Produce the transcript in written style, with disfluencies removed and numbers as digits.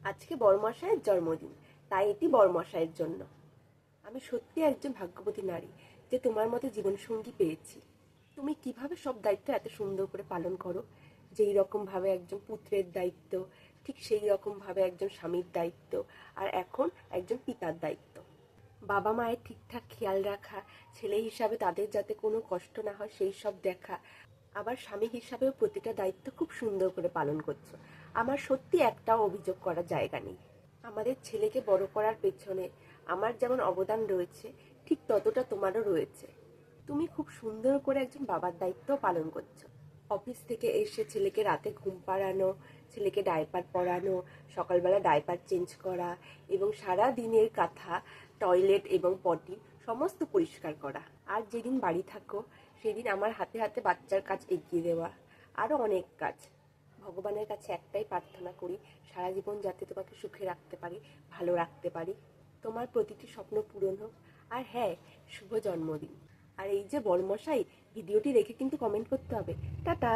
আজকে বড়মশাইয়ের জন্মদিন, তাই এটি বড়মশাইয়ের জন্য। আমি সত্যি একজন ভাগ্যবতী নারী যে তোমার মতো জীবনসঙ্গী পেয়েছি। তুমি কিভাবে সব দায়িত্ব এত সুন্দর করে পালন করো, যেই রকম ভাবে একজন পুত্রের দায়িত্ব, ঠিক সেই রকম ভাবে একজন স্বামীর দায়িত্ব, আর এখন একজন পিতার দায়িত্ব। বাবা মায়ের ঠিকঠাক খেয়াল রাখা, ছেলে হিসাবে তাদের যাতে কোনো কষ্ট না হয় সেই সব দেখা, আবার স্বামী হিসাবেও প্রতিটা দায়িত্ব খুব সুন্দর করে পালন করছো। আমার সত্যি একটাও অভিযোগ করার জায়গা নেই। আমাদের ছেলেকে বড় করার পেছনে আমার যেমন অবদান রয়েছে, ঠিক ততটা তোমারও রয়েছে। তুমি খুব সুন্দর করে একজন বাবার দায়িত্ব পালন করছো। অফিস থেকে এসে ছেলেকে রাতে ঘুম পাড়ানো, ছেলেকে ডায়পার পরানো, সকালবেলা ডায়পার চেঞ্জ করা এবং সারা দিনের কাঁথা, টয়লেট এবং পটি সমস্ত পরিষ্কার করা। আর যেদিন বাড়ি থাকো সেদিন আমার হাতে হাতে বাচ্চার কাজ এগিয়ে দেওয়া, আরও অনেক কাজ। ভগবানের কাছে একটাই প্রার্থনা করি, সারা জীবন যাতে তোমাকে সুখে রাখতে পারি, ভালো রাখতে পারি। তোমার প্রতিটি স্বপ্ন পূরণ হোক। আর হ্যাঁ, শুভ জন্মদিন। আর এই যে বড়মশাই, ভিডিওটি দেখে কিন্তু কমেন্ট করতে হবে। টাটা।